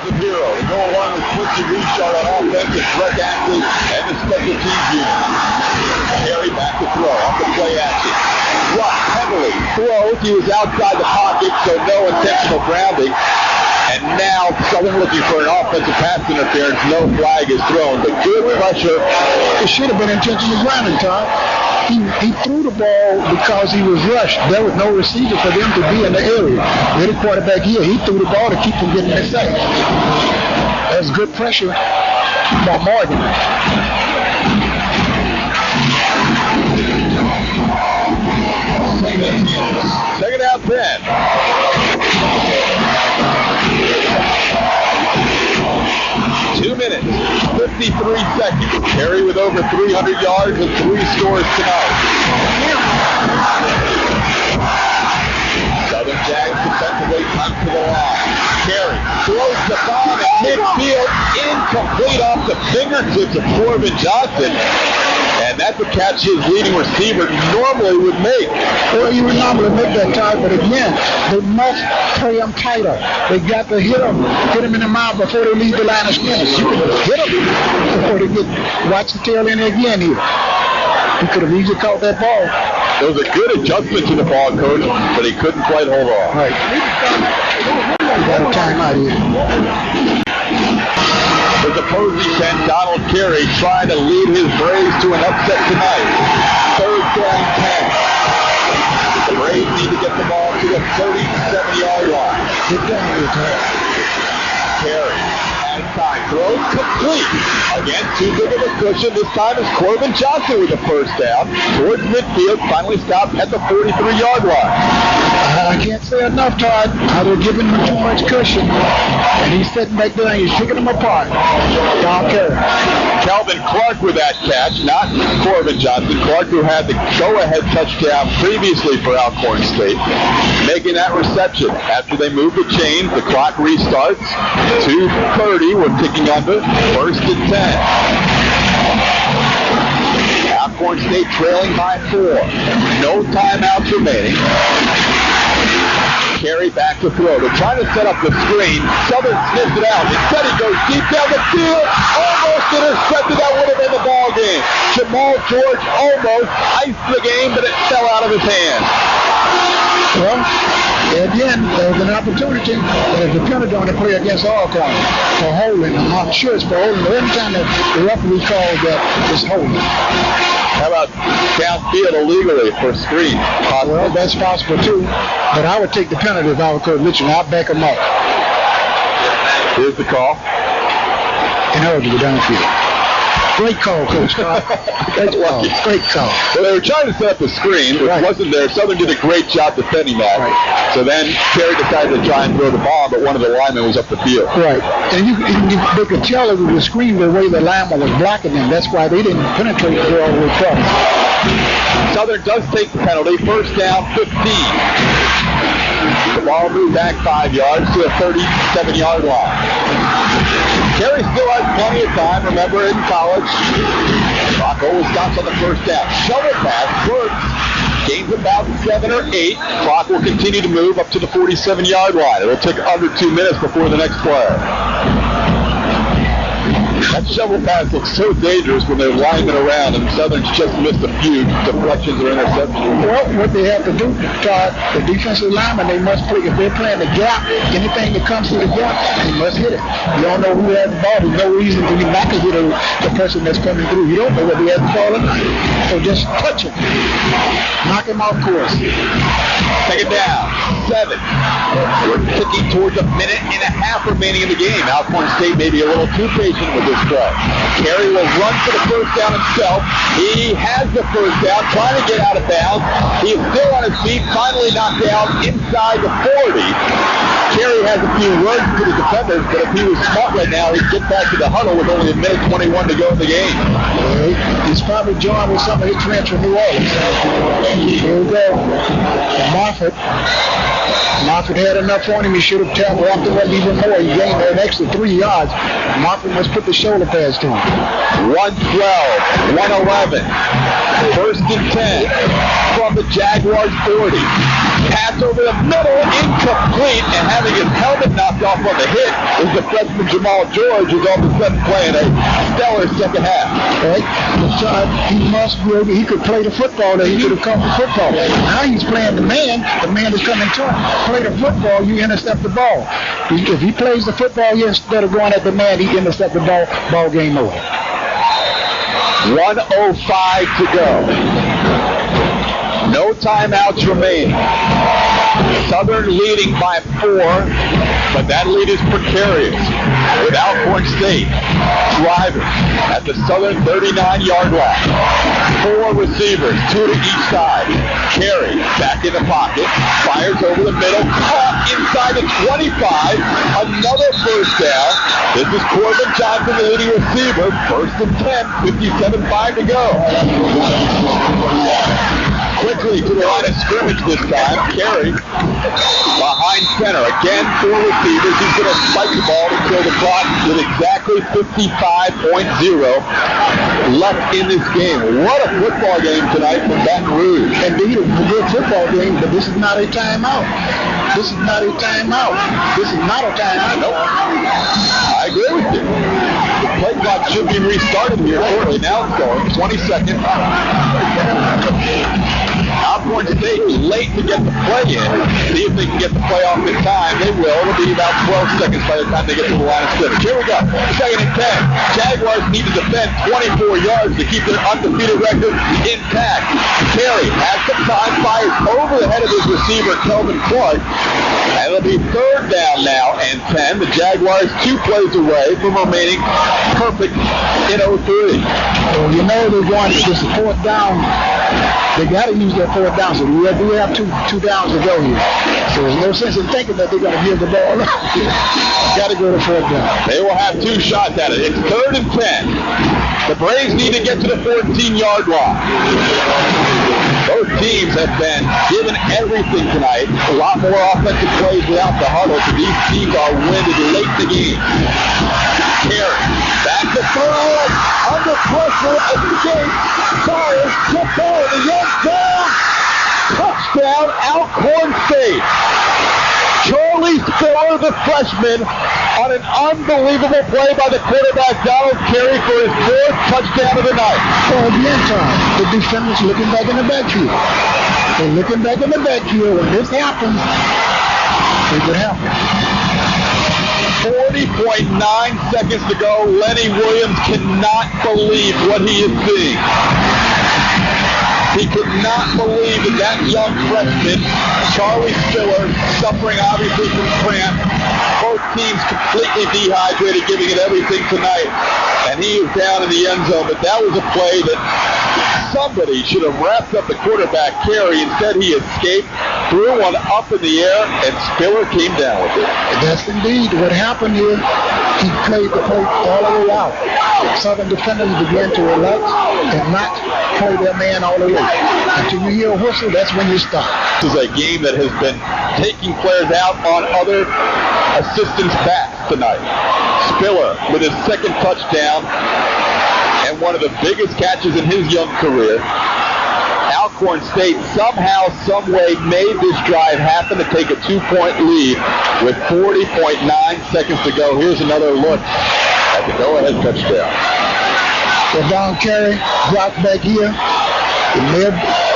offensive hero to go along with Quincy Richard on offense, and Greg Ackley and the special teams unit. Carey back to throw, off the play action. Rushed heavily, throws. He was outside the pocket, so no intentional grounding. And now Southern looking for an offensive pass interference. No flag is thrown, but good pressure. It should have been intentional grounding, Todd. He threw the ball because he was rushed. There was no receiver for them to be in the area. Any quarterback here, he threw the ball to keep from getting the sack. That's good pressure by Morgan. Second down 10. 2 minutes, 53 seconds. Carey with over 300 yards and 3 scores tonight. Southern Jags defensively come to the line. Carey throws the ball at midfield, incomplete off the fingertips of Corbin Johnson. And that's a catch his leading receiver normally would make. Well, he would normally make that time, but again, they must play him tighter. They got to hit him in the mouth before they leave the line of scrimmage. You can hit him before they get, watch the tail end again here. He could have easily caught that ball. It was a good adjustment to the ball, Coach, but he couldn't quite hold on. Right. He got a timeout here. His opposing 10, Donald Carey, trying to lead his Braves to an upset tonight. Third down 10. The Braves need to get the ball to the 37-yard line. Get down here, Todd. Carey has time. Throws complete. Again, too big of a cushion. This time is Corbin Johnson with the first down. Towards midfield, finally stopped at the 43-yard line. I can't say enough, Todd. They're giving him too much cushion. And he's sitting back there and he's picking them apart. Don Carey. Calvin Clark with that catch, not Corbin Johnson. Clark, who had the go-ahead touchdown previously for Alcorn State, making that reception. After they move the chains, the clock restarts. 2:30, we're ticking under. First and 10. Alcorn State trailing by 4. No timeouts remaining. Carey back to throw. They're trying to set up the screen. Southern sniffs it out. Instead, he goes deep down the field. Almost intercepted. That would have been the ball game. Jamal George almost iced the game, but it fell out of his hands. Well, again, there's an opportunity. There's a penalty on the play against Alcorn for holding. I'm not sure it's for holding, but every time the referee calls that, it's holding. How about downfield illegally for screen? Well, that's possible too, but I would take the penalty if I were Coach Mitchell. I'd back him up. Here's the call. Ineligible downfield. Great call, Coach Scott. Great call. Well, they were trying to set up the screen, which wasn't there. Southern did a great job defending that. Right. So then Carey decided to try and throw the ball, but one of the linemen was up the field. Right. And they could tell it was the screen the way the lineman was blocking them. That's why they didn't penetrate the ball with trouble. Southern does take the penalty. First down, 15. The ball moved back 5 yards to the 37-yard line. Carey still has plenty of time. Remember, in college, Rock always stops on the first down. Shovel pass works. Gains about 7 or 8. Clock will continue to move up to the 47-yard line. It'll take under 2 minutes before the next play. That shovel pass looks so dangerous when they're lining around, and Southern's just missed a few deflections or interceptions. Well, what they have to do, Todd, the defensive lineman, they must play, if they're playing the gap, anything that comes through the gap, they must hit it. You don't know who has the ball. There's no reason for you not to hit the person that's coming through. You don't know whether he has the ball or not. So just touch him. Knock him off course. Second down, 7. We're ticking towards a minute and a half remaining in the game. Alcorn State may be a little too patient with this play. Carey will run for the first down himself. He has the first down, trying to get out of bounds. He is still on his feet, finally knocked down inside the 40. Carey has a few runs to the defenders, but if he was smart right now, he'd get back to the huddle with only a minute 21 to go in the game. He's probably joined with some of his friends from New Orleans. Here we go. Moffitt had enough on him. He should have walked him up even more. He gained an extra 3 yards. Moffitt must put the shoulder pads to him. 112, 111. First and 10 from the Jaguars 40. Pass over the middle, incomplete, and had having his helmet knocked off on the hit is the freshman Jamal George, who's all of a sudden playing a stellar second half. Right? He must be able, he could play the football, that he could have come to football. Now he's playing the man is coming to him. Play the football, you intercept the ball. If he plays the football here instead of going at the man, he intercept the ball game over. 1:05 to go. No timeouts remaining. Southern leading by 4, but that lead is precarious with Alcorn State driving at the Southern 39-yard line. 4 receivers, 2 to each side. Carey back in the pocket, fires over the middle, caught inside the 25. Another first down. This is Corbin Johnson, the leading receiver. First and 10, 57.5 to go. Quickly to the line of scrimmage this time. Carey behind center. Again, 4 receivers. He's going to spike the ball to kill the clock with exactly 55.0 left in this game. What a football game tonight from Baton Rouge. Indeed, a good football game, but this is not a timeout. This is not a timeout. This is not a timeout. Nope. I agree with you. The play clock should be restarted here shortly. Now it's going. 20 seconds. Alcorn State late to get the play in. See if they can get the play off in time. They will. It'll be about 12 seconds by the time they get to the line of scrimmage. Here we go. Second and 10. Jaguars need to defend 24 yards to keep their undefeated record intact. Carey has some time, fires over the head of his receiver, Kelvin Clark. And it'll be third down now and 10. The Jaguars 2 plays away from remaining perfect in 03. Well, you know they're going to this fourth down. They got to use that fourth down. So we have two downs to go here. So there's no sense in thinking that they're going to give the ball up. Got to go to fourth down. They will have 2 shots at it. It's third and 10. The Braves need to get to the 14-yard line. Both teams have been given everything tonight. A lot more offensive plays without the huddle, so these teams are winded late in the game. Carey back to third, under pressure, escape, fires, tip ball, the young down, touchdown, Alcorn State. Charlie Spiller, the freshman, on an unbelievable play by the quarterback, Donald Carey, for his 4th touchdown of the night. So again, Tom, the defenders looking back in the backfield. They're looking back in the backfield. When this happens, it could happen. 40.9 seconds to go. Lenny Williams cannot believe what he is seeing. He could not believe that young freshman, Charlie Spiller, suffering obviously from cramp. Both teams completely dehydrated, giving it everything tonight. And he is down in the end zone. But that was a play that somebody should have wrapped up the quarterback, Carey. Instead, he escaped, threw one up in the air, and Spiller came down with it. That's indeed what happened here. He played the play all the way out. Southern defenders began to relax and not play their man all the way. Until you hear a whistle, that's when you stop. This is a game that has been taking players out on other assistants' backs tonight. Spiller with his 2nd touchdown and one of the biggest catches in his young career. Alcorn State somehow, someway made this drive happen to take a 2-point lead with 40.9 seconds to go. Here's another look at the go-ahead touchdown. Well, Don Carey dropped back here.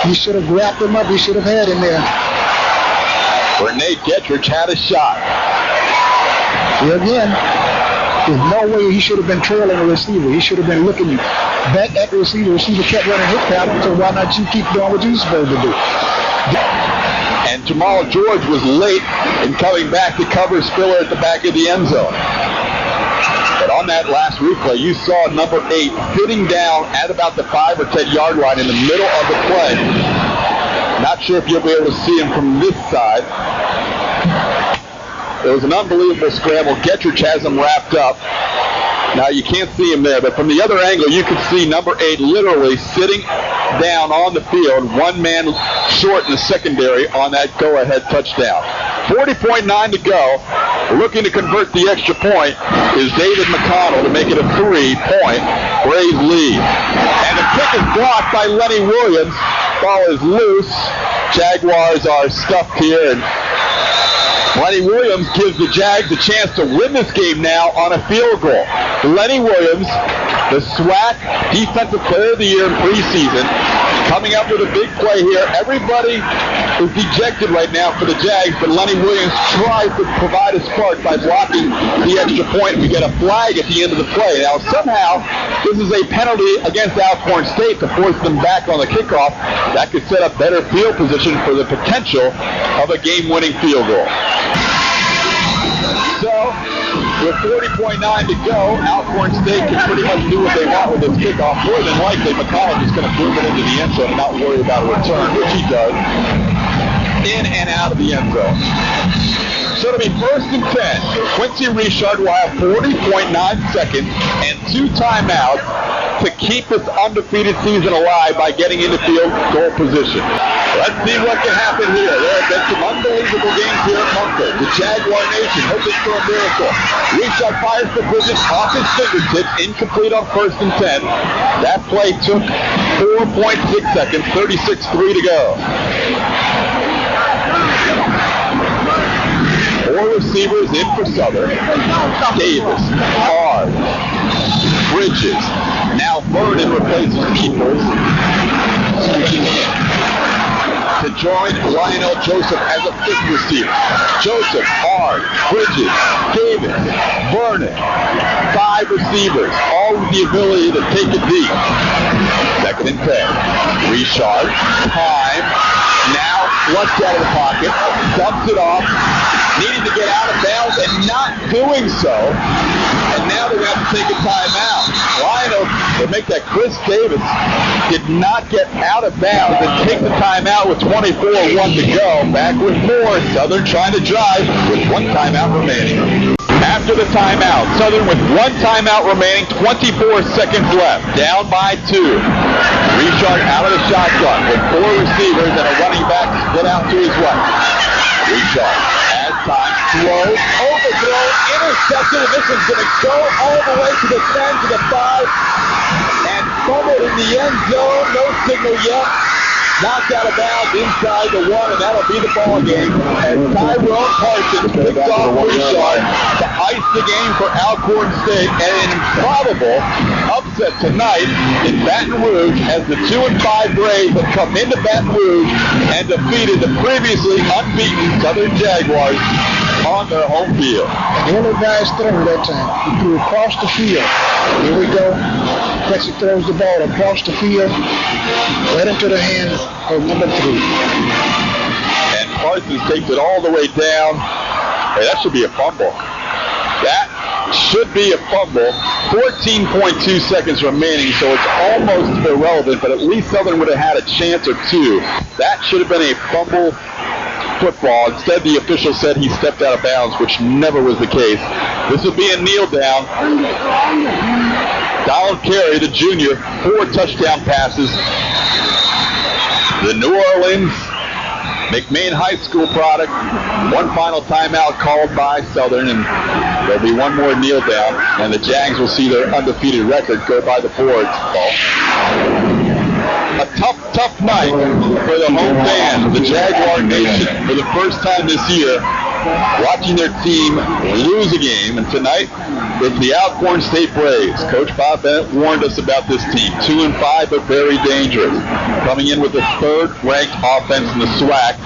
He should have wrapped him up. He should have had him there. Renee Getrich had a shot. Here again, there's no way he should have been trailing the receiver. He should have been looking back at the receiver. The receiver kept running his pattern, so why not you keep doing what you're supposed to do? And Jamal George was late in coming back to cover Spiller at the back of the end zone. But on that last replay, you saw number 8 sitting down at about the 5 or 10 yard line in the middle of the play. Not sure if you'll be able to see him from this side. It was an unbelievable scramble. Getrich has him wrapped up. Now you can't see him there, but from the other angle, you can see number 8 literally sitting down on the field, one man short in the secondary on that go-ahead touchdown. 40.9 to go. Looking to convert the extra point is David McConnell to make it a 3-point Braves lead. And the kick is blocked by Lenny Williams. Ball is loose. Jaguars are stuffed here, and Lenny Williams gives the Jags a chance to win this game now on a field goal. Lenny Williams, the SWAC Defensive Player of the Year in preseason, coming up with a big play here. Everybody is dejected right now for the Jags, but Lenny Williams tries to provide a spark by blocking the extra point. We get a flag at the end of the play. Now, somehow, this is a penalty against Alcorn State to force them back on the kickoff. That could set up better field position for the potential of a game-winning field goal. So, with 40.9 to go, Alcorn State can pretty much do what they want with this kickoff. More than likely, McCollum is going to boom it into the end zone and not worry about a return, which he does, in and out of the end zone. So it'll be 1st and 10. Quincy Richard will have 40.9 seconds and 2 timeouts to keep this undefeated season alive by getting into field goal position. Let's see what can happen here. There have been some unbelievable games here at Moncton. The Jaguar Nation hoping for a miracle. Richard fires the position off his fingertips, incomplete on 1st and 10. That play took 4.6 seconds, 36.3 to go. 4 receivers in for Southern. Davis, Hard, Bridges. Now Vernon replaces Peoples. Switching in to join Lionel Joseph as a 5th receiver. Joseph, Hard, Bridges, Davis, Vernon. 5 receivers, all with the ability to take it deep. 2nd and 10. Richard, time. Now flushed out of the pocket, dumps it off, needing to get out of bounds and not doing so. And now they're going to have to take a timeout. Lionel, to make that Chris Davis, did not get out of bounds and take the timeout with 24-1 to go. Back with more. Southern trying to drive with 1 timeout remaining. After the timeout, Southern with 1 timeout remaining, 24 seconds left, down by 2. Richard out of the shotgun with 4 receivers and a running back split out to his right. Richard has time, throws, overthrow, intercepted, and this one's going to go all the way to the 10, to the 5, and fumbled in the end zone. No signal yet. Knocked out of bounds inside the 1, and that'll be the ball game as Tyrone Parsons picks off Richard to ice the game for Alcorn State, and an improbable upset tonight in Baton Rouge as the 2-5 Braves have come into Baton Rouge and defeated the previously unbeaten Southern Jaguars on their home field. And the other guy's throwing that time. He threw across the field. Here we go. Texas throws the ball across the field, right into the hands of number 3. And Parsons takes it all the way down. Hey, that should be a fumble. That should be a fumble. 14.2 seconds remaining, so it's almost irrelevant, but at least Southern would have had a chance or 2. That should have been a fumble football. Instead, the official said he stepped out of bounds, which never was the case. This would be a kneel down. Donald Carey, the junior, 4 touchdown passes. The New Orleans McMain High School product. 1 final timeout called by Southern, and there'll be 1 more kneel down, and the Jags will see their undefeated record go by the boards. A tough night for the home fans, the Jaguar Nation, for the first time this year, watching their team lose a game. And tonight, it's the Alcorn State Braves. Coach Bob Bennett warned us about this team. 2-5, but very dangerous. Coming in with the 3rd-ranked offense in the SWAC,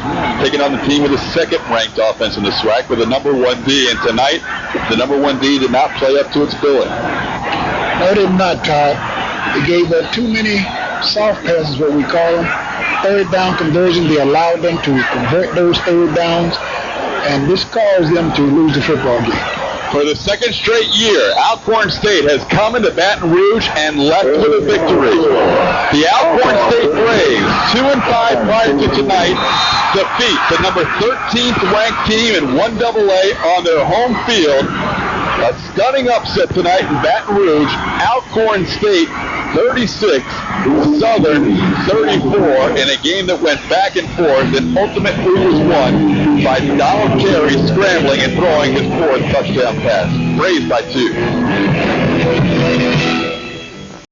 taking on the team with the 2nd-ranked offense in the SWAC with the number 1 D. And tonight, the number 1 D did not play up to its billing. No, they did not, Todd. They gave up too many soft passes, what we call them. 3rd down conversion, they allowed them to convert those 3rd downs, and this caused them to lose the football game. For the 2nd straight year, Alcorn State has come into Baton Rouge and left with a victory. The Alcorn State Braves, 2-5 prior to tonight, defeat the number 13th ranked team in 1AA on their home field. A stunning upset tonight in Baton Rouge. Alcorn State 36, Southern 34, in a game that went back and forth and ultimately was won by Donald Carey scrambling and throwing his 4th touchdown pass. Braves by 2.